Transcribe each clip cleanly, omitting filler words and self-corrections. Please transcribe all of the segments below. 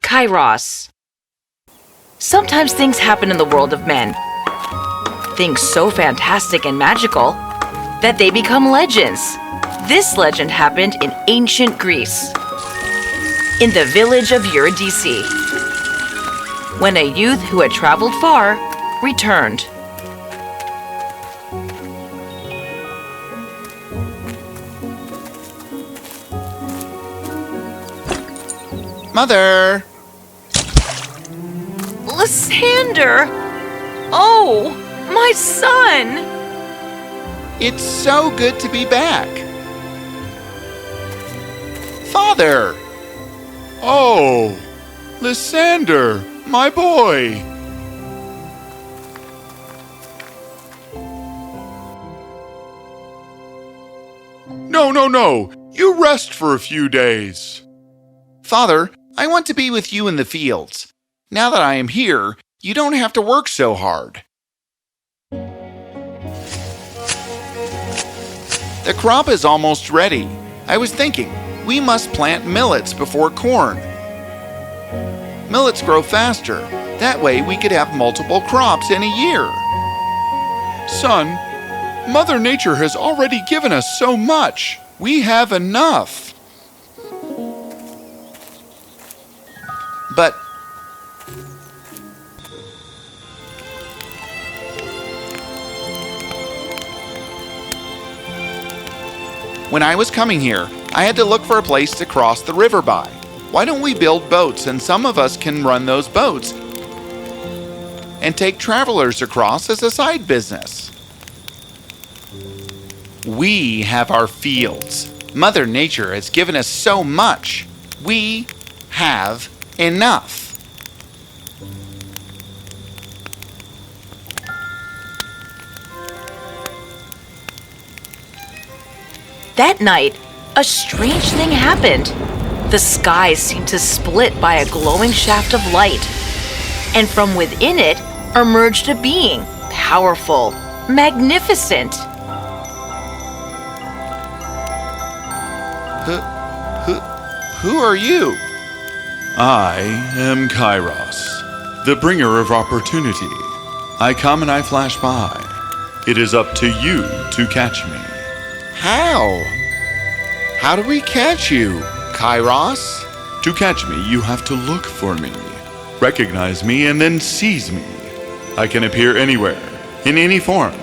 Kairos. Sometimes things happen in the world of men. Things so fantastic and magical that they become legends. This legend happened in ancient Greece, in the village of Eurydice, when a youth who had traveled far returned. Mother! Lysander! Oh, my son! It's so good to be back. Father! Oh, Lysander, my boy! No. You rest for a few days. Father, I want to be with you in the fields. Now that I am here, you don't have to work so hard. The crop is almost ready. I was thinking, we must plant millets before corn. Millets grow faster. That way we could have multiple crops in a year. Son, Mother Nature has already given us so much. We have enough. But when I was coming here, I had to look for a place to cross the river by. Why don't we build boats and some of us can run those boats and take travelers across as a side business? We have our fields. Mother Nature has given us so much. We have enough. That night, a strange thing happened. The sky seemed to split by a glowing shaft of light, and from within it emerged a being, powerful, magnificent. Who are you? I am Kairos, the bringer of opportunity. I come and I flash by. It is up to you to catch me. How? How do we catch you, Kairos? To catch me, you have to look for me, recognize me, and then seize me. I can appear anywhere, in any form.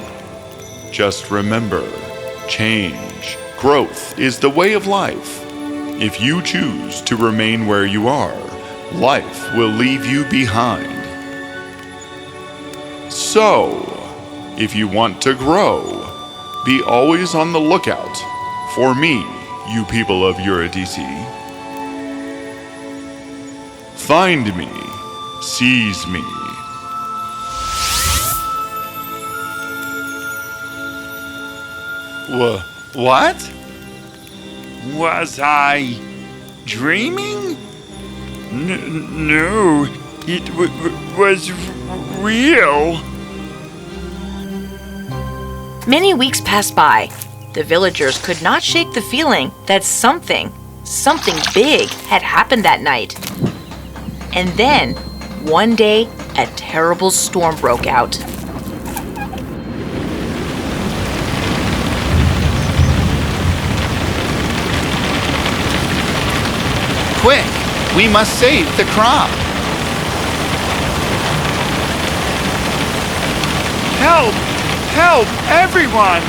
Just remember, change, growth is the way of life. If you choose to remain where you are, life will leave you behind. So, if you want to grow, be always on the lookout for me, you people of Eurydice. Find me, seize me. What? Was I dreaming? No, it was real. Many weeks passed by. The villagers could not shake the feeling that something big had happened that night. And then, one day, a terrible storm broke out. Quick! We must save the crop! Help! Help, everyone!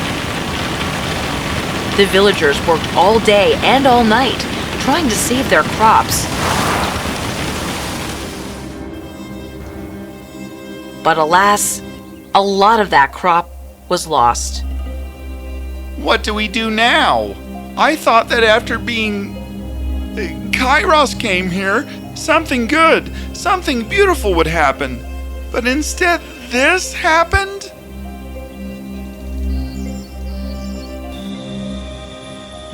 The villagers worked all day and all night, trying to save their crops. But alas, a lot of that crop was lost. What do we do now? I thought that after being... Kairos came here, something good, something beautiful would happen. But instead, this happened?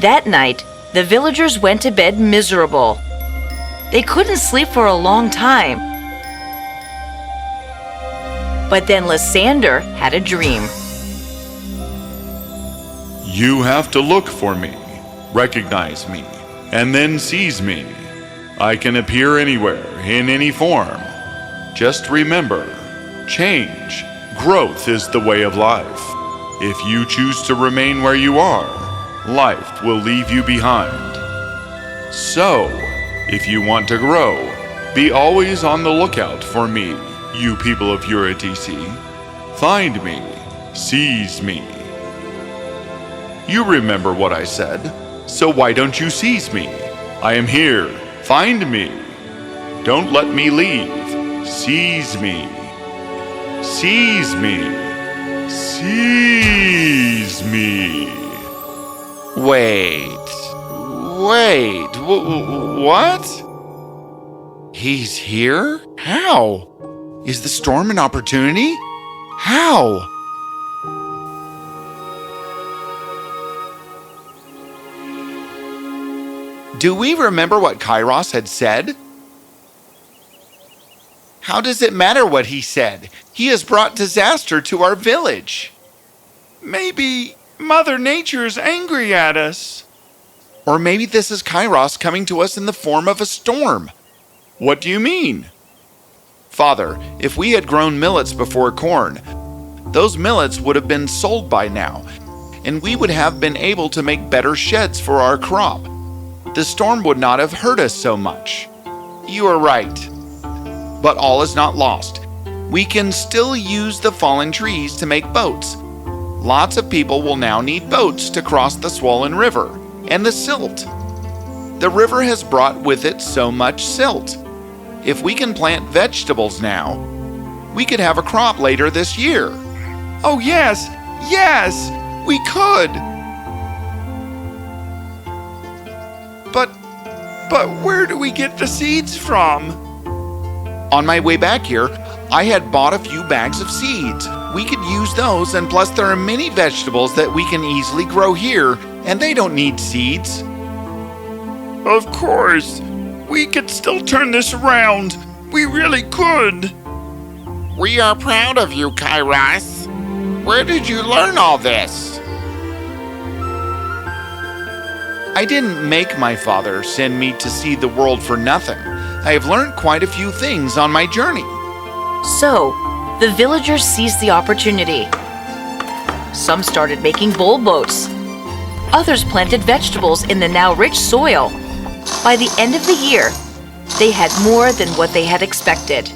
That night, the villagers went to bed miserable. They couldn't sleep for a long time. But then Lysander had a dream. You have to look for me. Recognize me, and then seize me. I can appear anywhere, in any form. Just remember, change, growth is the way of life. If you choose to remain where you are, life will leave you behind. So, if you want to grow, be always on the lookout for me, you people of Eurydice. Find me, seize me. You remember what I said, so why don't you seize me? I am here, find me. Don't let me leave, seize me. Seize me, seize me. Wait, what? He's here? How? Is the storm an opportunity? How? Do we remember what Kairos had said? How does it matter what he said? He has brought disaster to our village. Maybe Mother Nature is angry at us. Or maybe this is Kairos coming to us in the form of a storm. What do you mean? Father, if we had grown millets before corn, those millets would have been sold by now, and we would have been able to make better sheds for our crop. The storm would not have hurt us so much. You are right. But all is not lost. We can still use the fallen trees to make boats. Lots of people will now need boats to cross the swollen river and the silt. The river has brought with it so much silt. If we can plant vegetables now, we could have a crop later this year. Oh yes, we could. But where do we get the seeds from? On my way back here, I had bought a few bags of seeds. We could use those, and plus there are many vegetables that we can easily grow here, and they don't need seeds. Of course. We could still turn this around. We really could. We are proud of you, Kairos. Where did you learn all this? I didn't make my father send me to see the world for nothing. I have learned quite a few things on my journey. So, the villagers seized the opportunity. Some started making bowl boats. Others planted vegetables in the now rich soil. By the end of the year, they had more than what they had expected.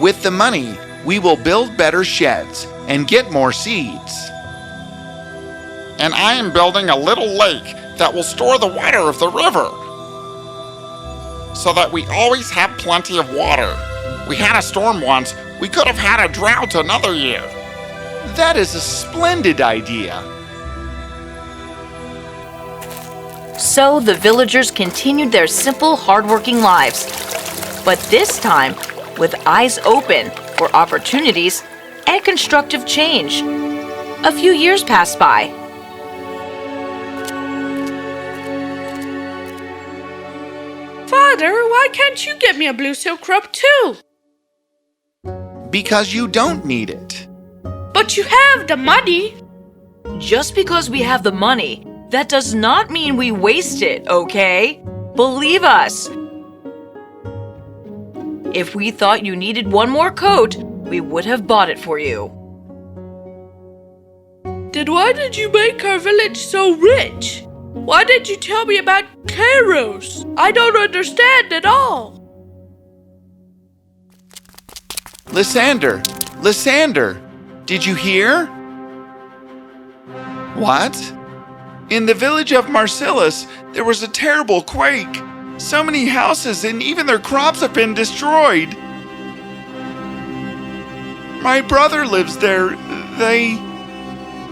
With the money, we will build better sheds and get more seeds. And I am building a little lake that will store the water of the river, so that we always have plenty of water. We had a storm once. We could have had a drought another year. That is a splendid idea. So the villagers continued their simple, hardworking lives. But this time, with eyes open for opportunities and constructive change. A few years passed by. Father, why can't you get me a blue silk robe too? Because you don't need it. But you have the money. Just because we have the money, that does not mean we waste it, okay? Believe us. If we thought you needed one more coat, we would have bought it for you. Then why did you make our village so rich? Why did you tell me about Kairos? I don't understand at all. Lysander, did you hear? What? In the village of Marcellus, there was a terrible quake. So many houses and even their crops have been destroyed. My brother lives there.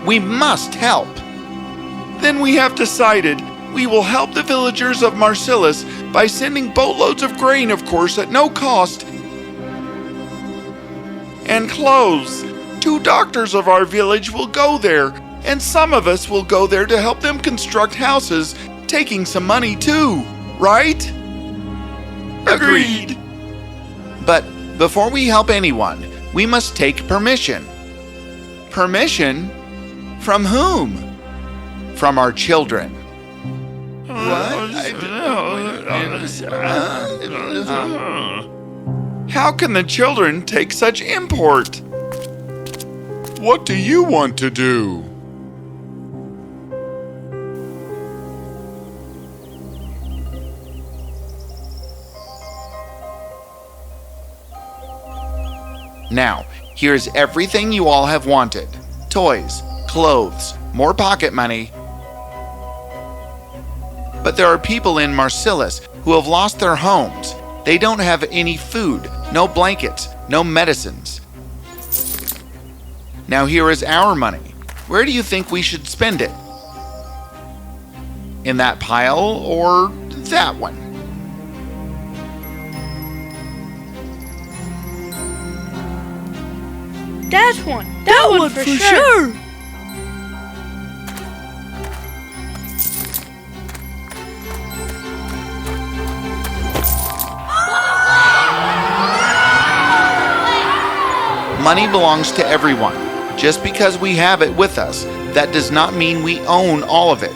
We must help. Then we have decided we will help the villagers of Marcellus by sending boatloads of grain, of course, at no cost. And clothes. 2 doctors of our village will go there, and some of us will go there to help them construct houses, taking some money too, right? Agreed. But before we help anyone, we must take permission. Permission? From whom? From our children. How can the children take such import? What do you want to do? Now, here's everything you all have wanted. Toys, clothes, more pocket money. But there are people in Marcellus who have lost their homes. They don't have any food, no blankets, no medicines. Now here is our money. Where do you think we should spend it? In that pile or that one? That one. That one for sure. Money belongs to everyone. Just because we have it with us, that does not mean we own all of it.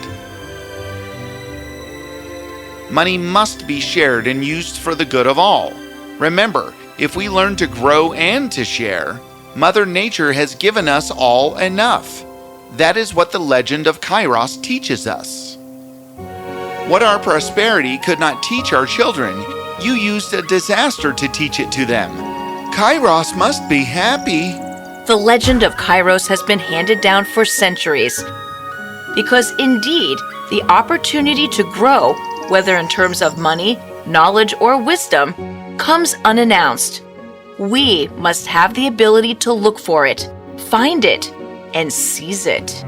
Money must be shared and used for the good of all. Remember, if we learn to grow and to share, Mother Nature has given us all enough. That is what the legend of Kairos teaches us. What our prosperity could not teach our children, you used a disaster to teach it to them. Kairos must be happy. The legend of Kairos has been handed down for centuries. Because indeed, the opportunity to grow, whether in terms of money, knowledge, or wisdom, comes unannounced. We must have the ability to look for it, find it, and seize it.